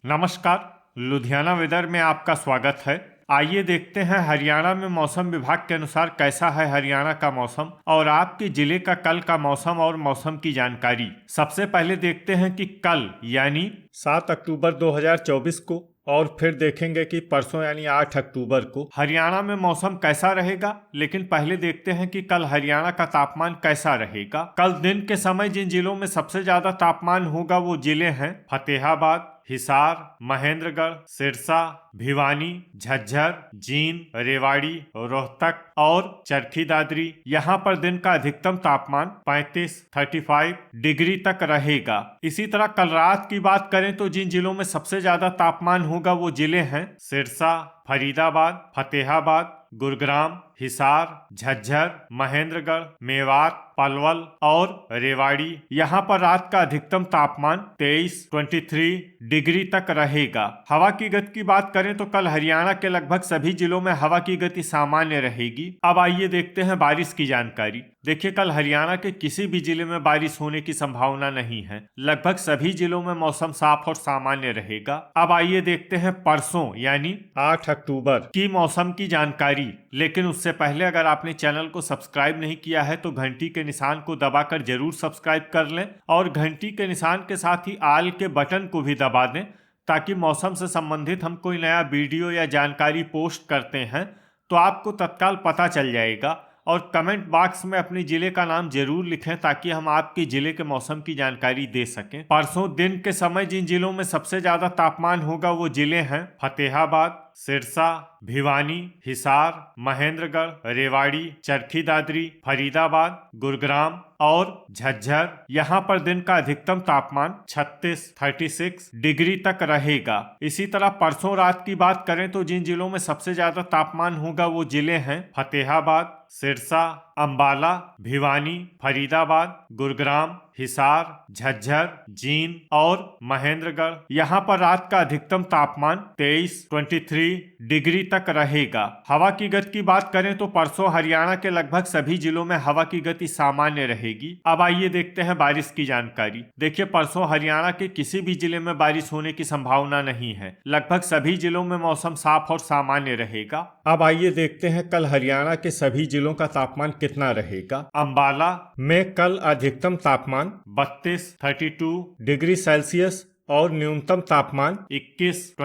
नमस्कार। लुधियाना वेदर में आपका स्वागत है। आइए देखते हैं हरियाणा में मौसम विभाग के अनुसार कैसा है हरियाणा का मौसम और आपके जिले का कल का मौसम और मौसम की जानकारी। सबसे पहले देखते हैं कि कल यानी 7 अक्टूबर 2024 को और फिर देखेंगे कि परसों यानी 8 अक्टूबर को हरियाणा में मौसम कैसा रहेगा। लेकिन पहले देखते हैं कि कल हरियाणा का तापमान कैसा रहेगा। कल दिन के समय जिन जिलों में सबसे ज्यादा तापमान होगा वो जिले हैं फतेहाबाद, हिसार, महेंद्रगढ़, सिरसा, भिवानी, झज्जर, जींद, रेवाड़ी, रोहतक और चरखी दादरी। यहाँ पर दिन का अधिकतम तापमान 35 डिग्री तक रहेगा। इसी तरह कल रात की बात करें तो जिन जिलों में सबसे ज्यादा तापमान होगा वो जिले हैं सिरसा, फरीदाबाद, फतेहाबाद, गुरुग्राम, हिसार, झज्जर, महेंद्रगढ़, मेवात, पलवल और रेवाड़ी। यहाँ पर रात का अधिकतम तापमान 23 डिग्री तक रहेगा। हवा की गति की बात करें तो कल हरियाणा के लगभग सभी जिलों में हवा की गति सामान्य रहेगी। अब आइए देखते हैं बारिश की जानकारी। देखिए, कल हरियाणा के किसी भी जिले में बारिश होने की संभावना नहीं है। लगभग सभी जिलों में मौसम साफ और सामान्य रहेगा। अब आइए देखते हैं परसों यानी 8 अक्टूबर की मौसम की जानकारी। लेकिन उससे पहले अगर आपने चैनल को सब्सक्राइब नहीं किया है तो घंटी के निशान को दबाकर जरूर सब्सक्राइब कर लें और घंटी के निशान के साथ ही आल के बटन को भी दबा दें, ताकि मौसम से संबंधित हम कोई नया वीडियो या जानकारी पोस्ट करते हैं तो आपको तत्काल पता चल जाएगा। और कमेंट बॉक्स में अपने जिले का नाम जरूर लिखें ताकि हम आपके जिले के मौसम की जानकारी दे सकें। परसों दिन के समय जिन जिलों में सबसे ज्यादा तापमान होगा वो जिले हैं फतेहाबाद, सिरसा, भिवानी, हिसार, महेंद्रगढ़, रेवाड़ी, चरखी दादरी, फरीदाबाद, गुरुग्राम और झज्जर। यहाँ पर दिन का अधिकतम तापमान 36 डिग्री तक रहेगा। इसी तरह परसों रात की बात करें तो जिन जिलों में सबसे ज्यादा तापमान होगा वो जिले हैं फतेहाबाद, सिरसा, अंबाला, भिवानी, फरीदाबाद, गुरुग्राम, हिसार, झज्जर, जींद और महेंद्रगढ़। यहाँ पर रात का अधिकतम तापमान 23 डिग्री तक रहेगा। हवा की गति की बात करें तो परसों हरियाणा के लगभग सभी जिलों में हवा की गति सामान्य रहेगी। अब आइए देखते हैं बारिश की जानकारी। देखिए, परसों हरियाणा के किसी भी जिले में बारिश होने की संभावना नहीं है। लगभग सभी जिलों में मौसम साफ और सामान्य रहेगा। अब आइए देखते हैं कल हरियाणा के सभी जिलों का तापमान कितना रहेगा। अंबाला में कल अधिकतम तापमान 32 डिग्री सेल्सियस और न्यूनतम तापमान 21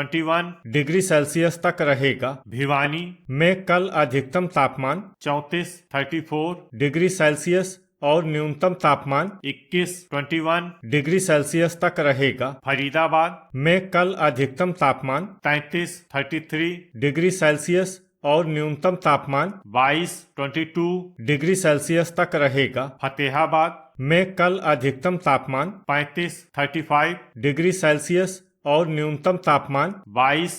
डिग्री सेल्सियस तक रहेगा। भिवानी में कल अधिकतम तापमान 34 डिग्री सेल्सियस और न्यूनतम तापमान 21 डिग्री सेल्सियस तक रहेगा। फरीदाबाद में कल अधिकतम तापमान 33 डिग्री सेल्सियस और न्यूनतम तापमान 22 डिग्री सेल्सियस तक रहेगा। फतेहाबाद में कल अधिकतम तापमान 35 डिग्री सेल्सियस और न्यूनतम तापमान 22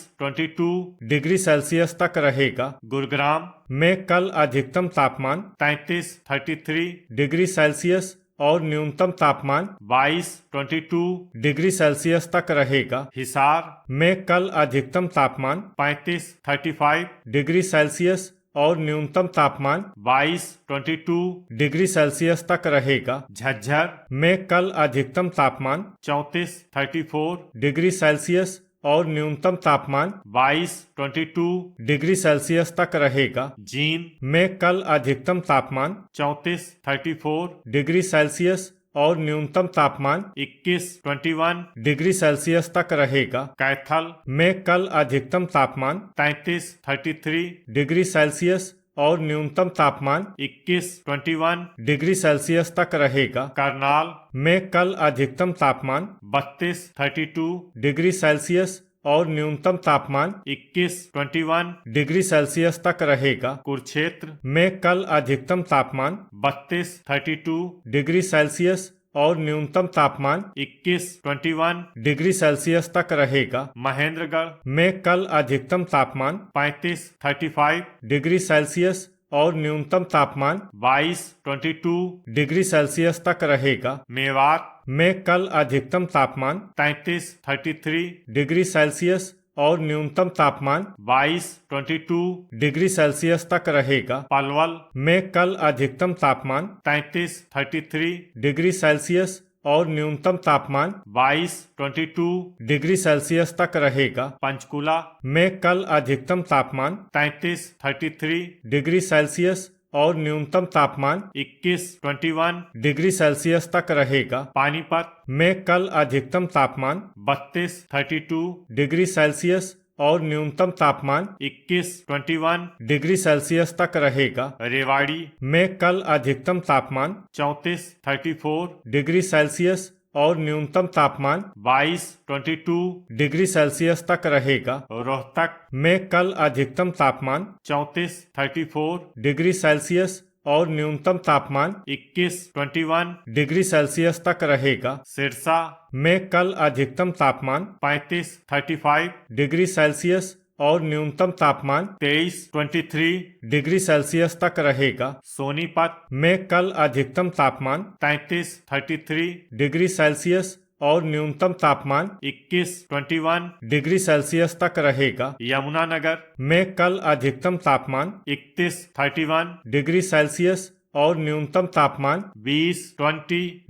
डिग्री सेल्सियस तक रहेगा। गुरुग्राम में कल अधिकतम तापमान 33 डिग्री सेल्सियस और न्यूनतम तापमान 22 डिग्री सेल्सियस तक रहेगा। हिसार में कल अधिकतम तापमान 35 डिग्री सेल्सियस और न्यूनतम तापमान 22 डिग्री सेल्सियस तक रहेगा। झज्जर में कल अधिकतम तापमान 34 डिग्री सेल्सियस और न्यूनतम तापमान 22 डिग्री सेल्सियस तक रहेगा। जींद में कल अधिकतम तापमान 34 डिग्री सेल्सियस और न्यूनतम तापमान 21 डिग्री सेल्सियस तक रहेगा। कैथल में कल अधिकतम तापमान 33 डिग्री सेल्सियस और न्यूनतम तापमान 21 डिग्री सेल्सियस तक रहेगा। करनाल में कल अधिकतम तापमान 32 डिग्री सेल्सियस और न्यूनतम तापमान 21 डिग्री सेल्सियस तक रहेगा। कुरुक्षेत्र में कल अधिकतम तापमान 32 डिग्री सेल्सियस और न्यूनतम तापमान 21 डिग्री सेल्सियस तक रहेगा। महेंद्रगढ़ में कल अधिकतम तापमान 35 डिग्री सेल्सियस और न्यूनतम तापमान 22 डिग्री सेल्सियस तक रहेगा। मेवात में कल अधिकतम तापमान 33 डिग्री सेल्सियस और न्यूनतम तापमान 22 डिग्री सेल्सियस तक रहेगा। पलवल में कल अधिकतम तापमान 33 डिग्री सेल्सियस और न्यूनतम तापमान 22 डिग्री सेल्सियस तक रहेगा। पंचकुला में कल अधिकतम तापमान 33 डिग्री सेल्सियस और न्यूनतम तापमान 21 डिग्री सेल्सियस तक रहेगा। पानीपत में कल अधिकतम तापमान 32 डिग्री सेल्सियस और न्यूनतम तापमान 21 डिग्री सेल्सियस तक रहेगा। रेवाड़ी में कल अधिकतम तापमान 34 डिग्री सेल्सियस और न्यूनतम तापमान 22 डिग्री सेल्सियस तक रहेगा। रोहतक में कल अधिकतम तापमान 34 डिग्री सेल्सियस और न्यूनतम तापमान 21 डिग्री सेल्सियस तक रहेगा। सिरसा में कल अधिकतम तापमान 35 डिग्री सेल्सियस और न्यूनतम तापमान 23 डिग्री सेल्सियस तक रहेगा। सोनीपत में कल अधिकतम तापमान 33 डिग्री सेल्सियस और न्यूनतम तापमान 21 डिग्री सेल्सियस तक रहेगा। यमुनानगर में कल अधिकतम तापमान 31 डिग्री सेल्सियस और न्यूनतम तापमान 20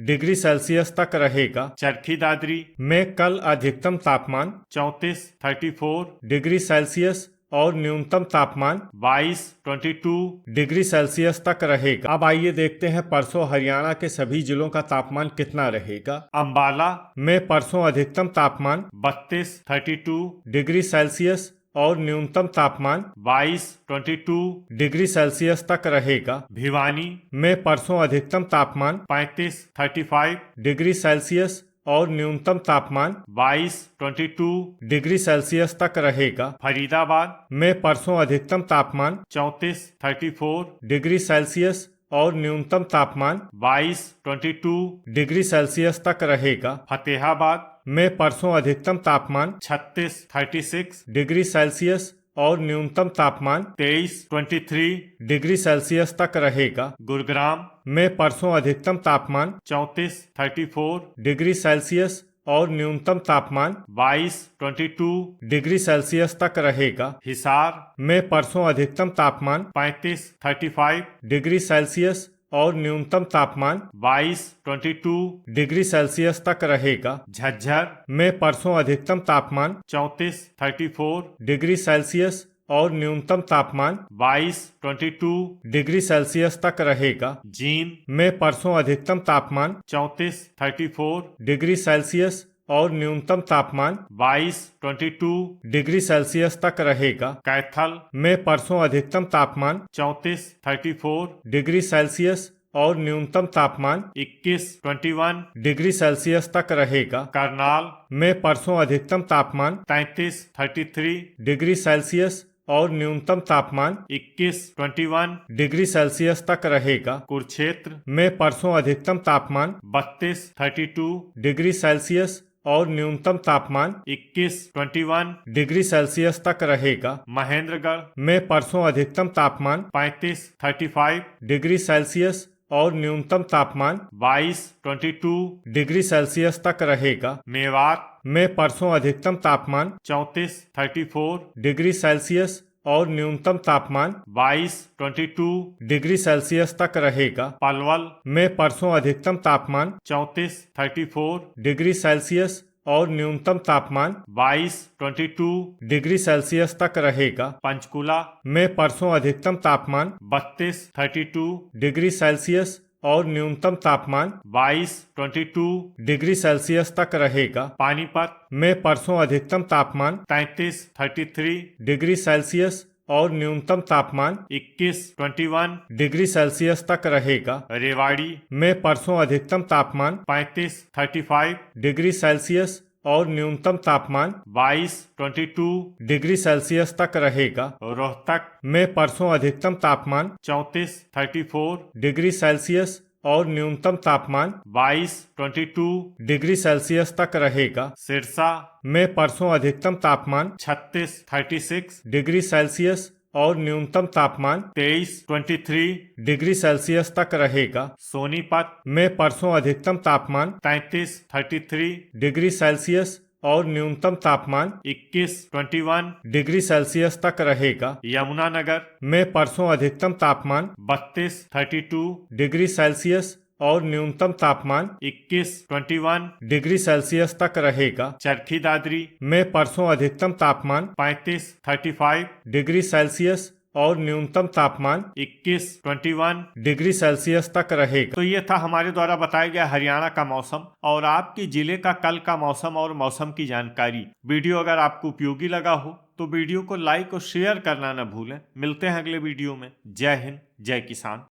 डिग्री सेल्सियस तक रहेगा। चरखी दादरी में कल अधिकतम तापमान 34 डिग्री सेल्सियस और न्यूनतम तापमान 22 डिग्री सेल्सियस तक रहेगा। अब आइए देखते हैं परसों हरियाणा के सभी जिलों का तापमान कितना रहेगा। अंबाला में परसों अधिकतम तापमान 32 डिग्री सेल्सियस और न्यूनतम तापमान 22 डिग्री सेल्सियस तक रहेगा। भिवानी में परसों अधिकतम तापमान 35 डिग्री सेल्सियस और न्यूनतम तापमान 22 डिग्री सेल्सियस तक रहेगा। फरीदाबाद में परसों अधिकतम तापमान 34 डिग्री सेल्सियस और न्यूनतम तापमान 22 डिग्री सेल्सियस तक रहेगा। फतेहाबाद में परसों अधिकतम तापमान 36 डिग्री सेल्सियस और न्यूनतम तापमान 23 डिग्री सेल्सियस तक रहेगा। गुरुग्राम में परसों अधिकतम तापमान 34 डिग्री सेल्सियस और न्यूनतम तापमान 22 डिग्री सेल्सियस तक रहेगा। हिसार में परसों अधिकतम तापमान 35 डिग्री सेल्सियस और न्यूनतम तापमान 22 डिग्री सेल्सियस तक रहेगा। झज्जर में परसों अधिकतम तापमान 34 डिग्री सेल्सियस और न्यूनतम तापमान 22 डिग्री सेल्सियस तक रहेगा। जींद में परसों अधिकतम तापमान 34 डिग्री सेल्सियस और न्यूनतम तापमान 22 डिग्री सेल्सियस तक रहेगा। कैथल में परसों अधिकतम तापमान 34 डिग्री सेल्सियस और न्यूनतम तापमान 21 डिग्री सेल्सियस तक रहेगा। करनाल में परसों अधिकतम तापमान 33 डिग्री सेल्सियस और न्यूनतम तापमान 21 डिग्री सेल्सियस तक रहेगा। कुरुक्षेत्र में परसों अधिकतम तापमान 32 डिग्री सेल्सियस और न्यूनतम तापमान 21 डिग्री सेल्सियस तक रहेगा। महेंद्रगढ़ में परसों अधिकतम तापमान 35 डिग्री सेल्सियस और न्यूनतम तापमान 22 डिग्री सेल्सियस तक रहेगा। मेवात में परसों अधिकतम तापमान 34 डिग्री सेल्सियस और न्यूनतम तापमान 22 डिग्री सेल्सियस तक रहेगा। पलवल में परसों अधिकतम तापमान 34 डिग्री सेल्सियस और न्यूनतम तापमान 22 डिग्री सेल्सियस तक रहेगा। पंचकुला में परसों अधिकतम तापमान 32 डिग्री सेल्सियस और न्यूनतम तापमान 22 डिग्री सेल्सियस तक रहेगा। पानीपत में परसों अधिकतम तापमान 33 डिग्री सेल्सियस और न्यूनतम तापमान 21 डिग्री सेल्सियस तक रहेगा। रेवाड़ी में परसों अधिकतम तापमान 35 डिग्री सेल्सियस और न्यूनतम तापमान 22 डिग्री सेल्सियस तक रहेगा। रोहतक में परसों अधिकतम तापमान 34 डिग्री सेल्सियस और न्यूनतम तापमान 22 डिग्री सेल्सियस तक रहेगा। सिरसा में परसों अधिकतम तापमान 36 डिग्री सेल्सियस और न्यूनतम तापमान 23 डिग्री सेल्सियस तक रहेगा। सोनीपत में परसों अधिकतम तापमान 33 डिग्री सेल्सियस और न्यूनतम तापमान 21 डिग्री सेल्सियस तक रहेगा। यमुनानगर में परसों अधिकतम तापमान 32 डिग्री सेल्सियस और न्यूनतम तापमान 21 डिग्री सेल्सियस तक रहेगा। चरखी दादरी में परसों अधिकतम तापमान 35 डिग्री सेल्सियस और न्यूनतम तापमान 21 डिग्री सेल्सियस तक रहेगा। तो ये था हमारे द्वारा बताया गया हरियाणा का मौसम और आपके जिले का कल का मौसम और मौसम की जानकारी। वीडियो अगर आपको उपयोगी लगा हो तो वीडियो को लाइक और शेयर करना न भूलें। मिलते हैं अगले वीडियो में। जय हिंद, जय किसान।